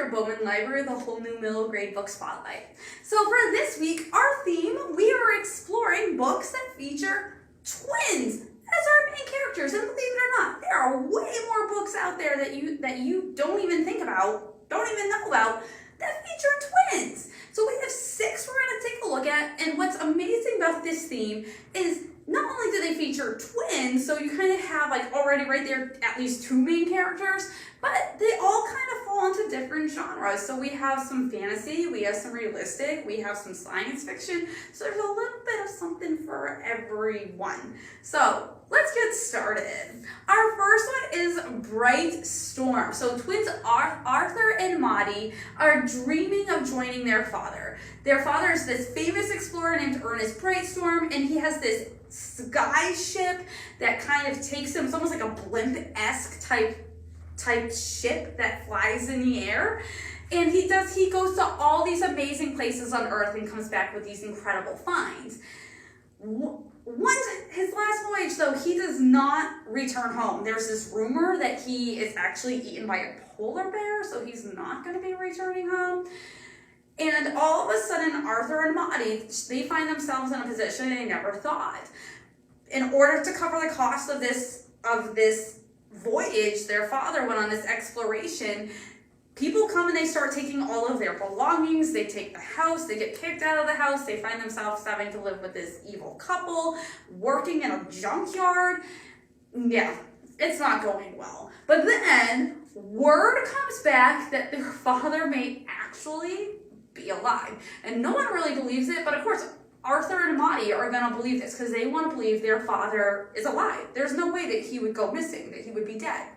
your Bowman Library, the whole new middle grade book spotlight. So for this week, our theme, we are exploring books that feature twins as our main characters. And believe it or not, there are way more books out there that you don't even think about, don't even know about, that feature twins. So we have 6 we're going to take a look at, and what's amazing about this theme is not only do they feature twins, so you kind of have like already right there at least 2 main characters, but they all kind of fall into different genres. So we have some fantasy, we have some realistic, we have some science fiction, so there's a little bit of something for everyone. So let's get started. Our first one is Bright Storm. So twins Arthur and Maudie are dreaming of joining their father. Their father is this famous explorer named Ernest Brightstorm, and he has this sky ship that kind of takes him, it's almost like a blimp-esque type ship that flies in the air. And he goes to all these amazing places on Earth and comes back with these incredible finds. His last voyage, though, he does not return home. There's this rumor that he is actually eaten by a polar bear, so he's not going to be returning home. And all of a sudden, Arthur and Maudie, they find themselves in a position they never thought. In order to cover the cost of this voyage, their father went on this exploration. People come and they start taking all of their belongings. They take the house, they get kicked out of the house. They find themselves having to live with this evil couple, working in a junkyard. Yeah, it's not going well. But then word comes back that their father may actually be alive. And no one really believes it, but of course, Arthur and Maudie are going to believe this because they want to believe their father is alive. There's no way that he would go missing, that he would be dead.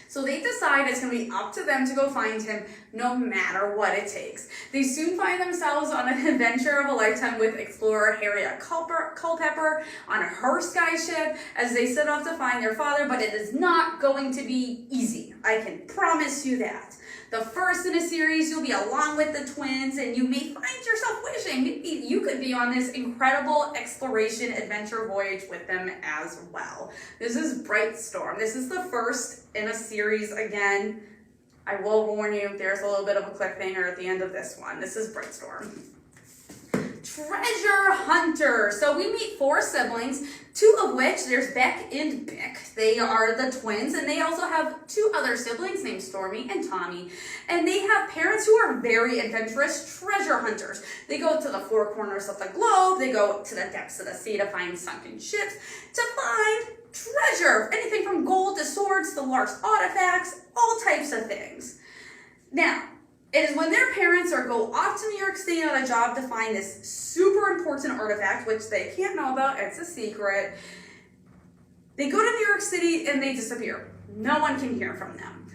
So they decide it's going to be up to them to go find him no matter what it takes. They soon find themselves on an adventure of a lifetime with explorer Harriet Culpepper on her sky ship as they set off to find their father, but it is not going to be easy. I can promise you that. The first in a series, you'll be along with the twins, and you may find yourself wishing maybe you could be on this incredible exploration adventure voyage with them as well. This is Bright Storm. This is the first in a series. Again, I will warn you, there's a little bit of a cliffhanger at the end of this one. This is Bright Storm. Treasure Hunter. So we meet 4 siblings, 2 of which, there's Beck and Bick. They are the twins, and they also have 2 other siblings named Stormy and Tommy. And they have parents who are very adventurous treasure hunters. They go to the 4 corners of the globe, they go to the depths of the sea to find sunken ships, to find treasure. Anything from gold to swords to large artifacts, all types of things. Now, it is when their parents go off to New York State on a job to find this super important artifact, which they can't know about, it's a secret. They go to New York City and they disappear. No one can hear from them.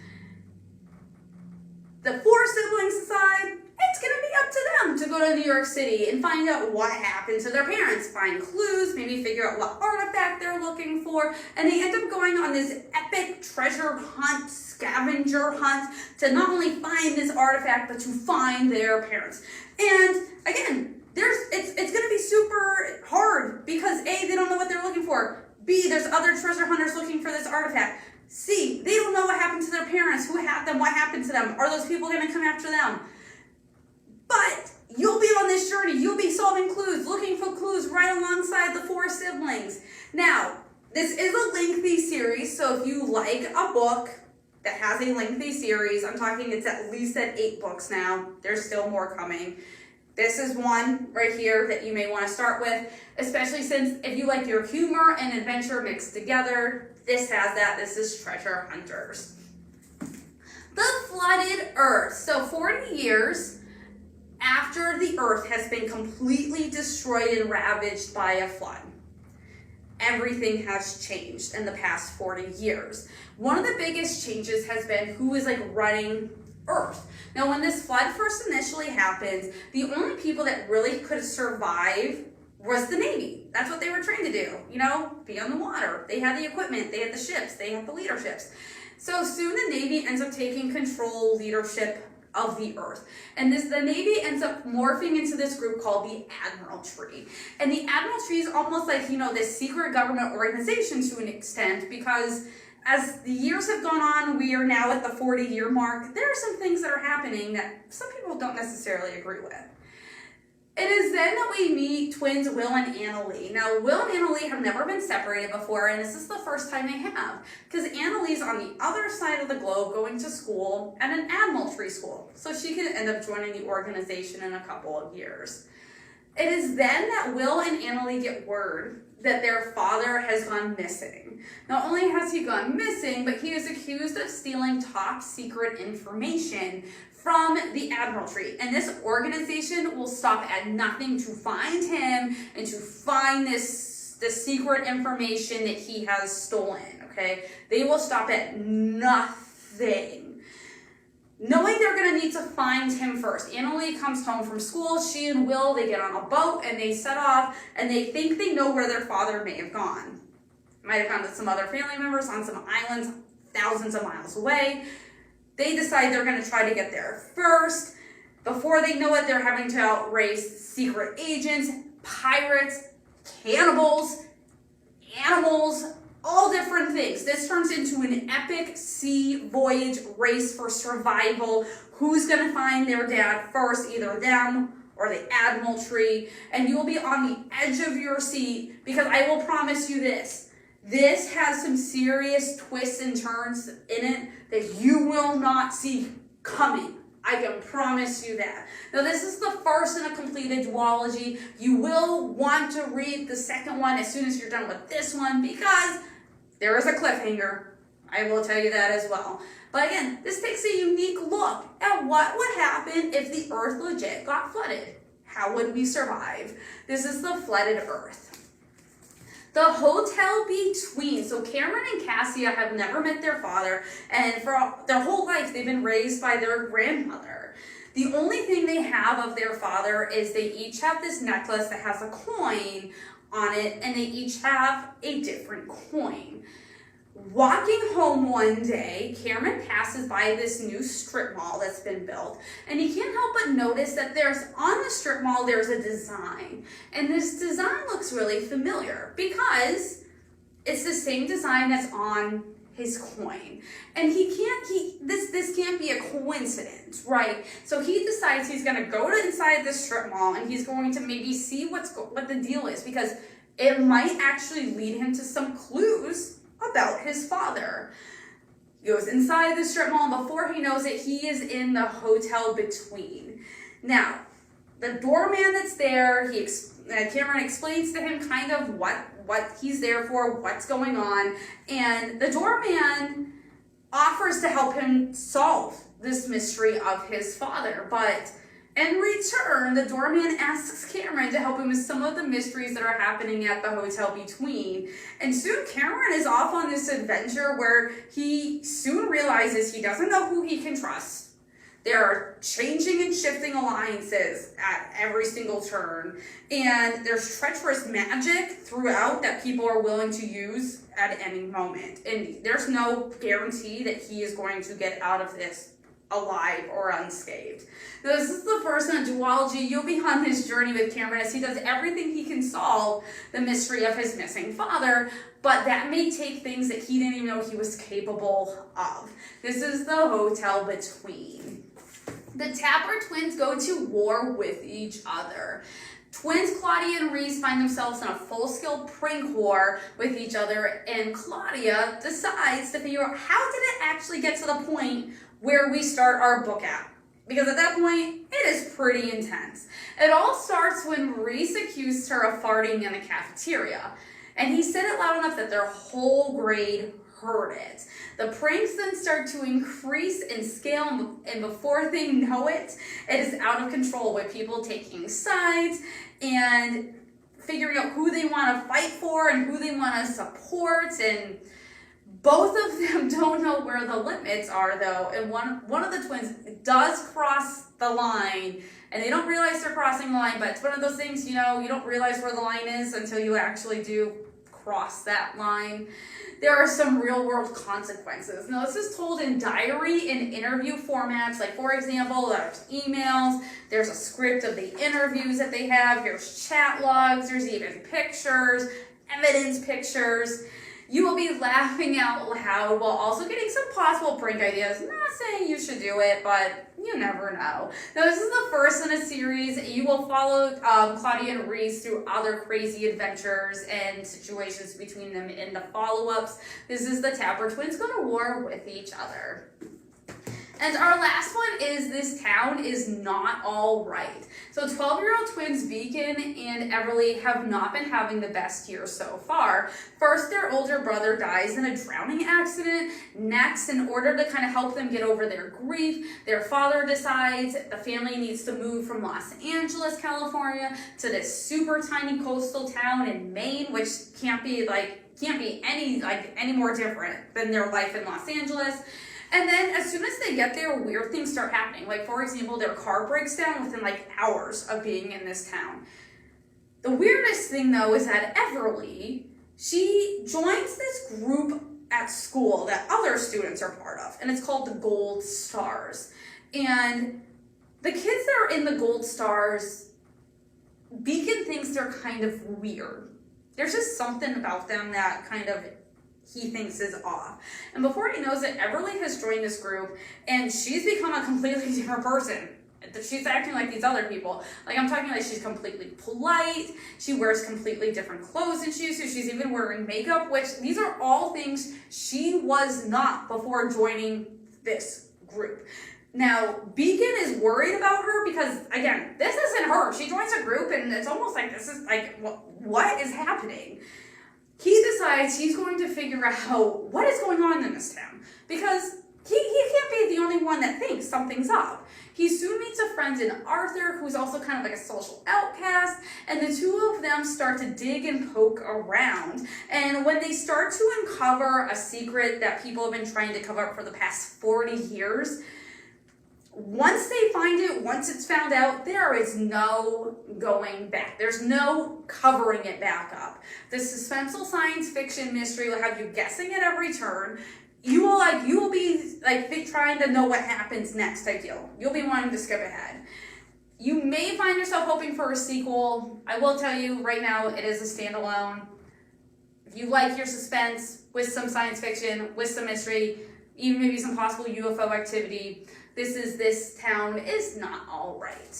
The 4 siblings decide it's going to be up to them to go to New York City and find out what happened to their parents, find clues, maybe figure out what artifact they're looking for, and they end up going on this epic treasure hunt, scavenger hunt, to not only find this artifact, but to find their parents. And again, it's going to be super hard because A, they don't know what they're looking for. B, there's other treasure hunters looking for this artifact. C, they don't know what happened to their parents, who had them, what happened to them. Are those people going to come after them? But you'll be on this journey. You'll be solving clues, looking for clues right alongside the 4 siblings. Now, this is a lengthy series, so if you like a book that has a lengthy series, I'm talking it's at least at 8 books now. There's still more coming. This is one right here that you may want to start with, especially since if you like your humor and adventure mixed together, this has that. This is Treasure Hunters. The Flooded Earth. So 40 years after the Earth has been completely destroyed and ravaged by a flood, everything has changed in the past 40 years. One of the biggest changes has been who is running Earth. Now, when this flood first initially happened, the only people that really could survive was the Navy. That's what they were trained to do, be on the water. They had the equipment, they had the ships, they had the leaderships. So soon the Navy ends up taking control, leadership of the Earth. And the Navy ends up morphing into this group called the Admiralty. And the Admiralty is almost like, this secret government organization to an extent, because as the years have gone on, we are now at the 40-year mark. There are some things that are happening that some people don't necessarily agree with. It is then that we meet twins Will and Annalee. Now, Will and Annalee have never been separated before, and this is the first time they have, because Annalee's on the other side of the globe going to school at an Admiralty school, so she can end up joining the organization in a couple of years. It is then that Will and Annalee get word that their father has gone missing. Not only has he gone missing, but he is accused of stealing top secret information from the Admiralty. And this organization will stop at nothing to find him and to find this secret information that he has stolen, okay? They will stop at nothing, knowing they're going to need to find him first. Annalee comes home from school. She and Will, they get on a boat and they set off, and they think they know where their father may have gone. Might have gone with some other family members on some islands thousands of miles away. They decide they're going to try to get there first. Before they know it, they're having to outrace secret agents, pirates, cannibals, animals, all different things. This turns into an epic sea voyage race for survival. Who's going to find their dad first, either them or the Admiralty? And you will be on the edge of your seat, because I will promise you this. This has some serious twists and turns in it that you will not see coming. I can promise you that. Now, this is the first in a completed duology. You will want to read the second one as soon as you're done with this one, because there is a cliffhanger. I will tell you that as well. But again, this takes a unique look at what would happen if the Earth legit got flooded. How would we survive? This is the flooded Earth. The Hotel Between. So Cameron and Cassia have never met their father, and for their whole life they've been raised by their grandmother. The only thing they have of their father is they each have this necklace that has a coin on it, and they each have a different coin. Walking home one day, Cameron passes by this new strip mall that's been built, and he can't help but notice that on the strip mall there's a design, and this design looks really familiar because it's the same design that's on his coin, and this can't be a coincidence, right? So he decides he's going to go to inside this strip mall, and he's going to maybe see what the deal is, because it might actually lead him to some clues about his father. He goes inside the strip mall, and before he knows it, he is in the Hotel Between. Now, the doorman that's there, Cameron explains to him kind of what he's there for, what's going on, and the doorman offers to help him solve this mystery of his father, but in return, the doorman asks Cameron to help him with some of the mysteries that are happening at the Hotel Between. And soon Cameron is off on this adventure where he soon realizes he doesn't know who he can trust. There are changing and shifting alliances at every single turn. And there's treacherous magic throughout that people are willing to use at any moment. And there's no guarantee that he is going to get out of this alive or unscathed. Now, this is the first in a duology. You'll be on his journey with Cameron as he does everything he can solve the mystery of his missing father, but that may take things that he didn't even know he was capable of. This is the Hotel Between. The Tapper twins go to war with each other. Twins Claudia and Reese find themselves in a full-scale prank war with each other, and Claudia decides to figure out, how did it actually get to the point where we start our book at? Because at that point, it is pretty intense. It all starts when Reese accused her of farting in the cafeteria, and he said it loud enough that their whole grade heard it. The pranks then start to increase in scale, and before they know it, it is out of control, with people taking sides and figuring out who they want to fight for and who they want to support, and both of them don't know where the limits are, though, and one of the twins does cross the line, and they don't realize they're crossing the line, but it's one of those things, you don't realize where the line is until you actually do cross that line. There are some real-world consequences. Now, this is told in diary and interview formats. Like, for example, there's emails, there's a script of the interviews that they have, there's chat logs, there's even pictures, evidence pictures. You will be laughing out loud while also getting some possible prank ideas. I'm not saying you should do it, but you never know. Now, this is the first in a series. You will follow Claudia and Reese through other crazy adventures and situations between them in the follow-ups. This is the Tapper twins go to war with each other. And our last one is This Town Is Not All Right. So 12-year-old twins Beacon and Everly have not been having the best year so far. First, their older brother dies in a drowning accident. Next, in order to kind of help them get over their grief, their father decides the family needs to move from Los Angeles, California to this super tiny coastal town in Maine, which can't be any more different than their life in Los Angeles. And then as soon as they get there, weird things start happening. Like, for example, their car breaks down within like hours of being in this town. The weirdest thing, though, is that Everly, she joins this group at school that other students are part of, and it's called the Gold Stars. And the kids that are in the Gold Stars, Beacon thinks they're kind of weird. There's just something about them that kind of he thinks is off. And before he knows it, Everly has joined this group and she's become a completely different person. She's acting like these other people. Like, I'm talking like she's completely polite. She wears completely different clothes than she used to. She's even wearing makeup, which these are all things she was not before joining this group. Now, Beacon is worried about her because, again, this isn't her. She joins a group and it's almost like this is like, what is happening? He decides he's going to figure out what is going on in this town because he can't be the only one that thinks something's up. He soon meets a friend in Arthur, who's also kind of like a social outcast, and the two of them start to dig and poke around. And when they start to uncover a secret that people have been trying to cover up for the past 40 years, once they find it, once it's found out, there is no going back. There's no covering it back up. The suspenseful science fiction mystery will have you guessing at every turn. You will be trying to know what happens next type deal. You'll be wanting to skip ahead. You may find yourself hoping for a sequel. I will tell you right now, it is a standalone. If you like your suspense with some science fiction, with some mystery, even maybe some possible UFO activity, This Town Is Not All Right.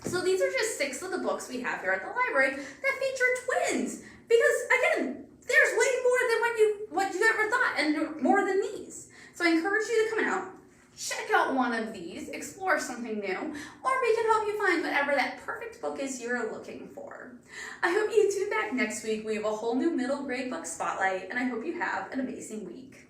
So these are just 6 of the books we have here at the library that feature twins. Because, again, there's way more than what you ever thought, and more than these. So I encourage you to come out, check out one of these, explore something new, or we can help you find whatever that perfect book is you're looking for. I hope you tune back next week. We have a whole new middle grade book spotlight, and I hope you have an amazing week.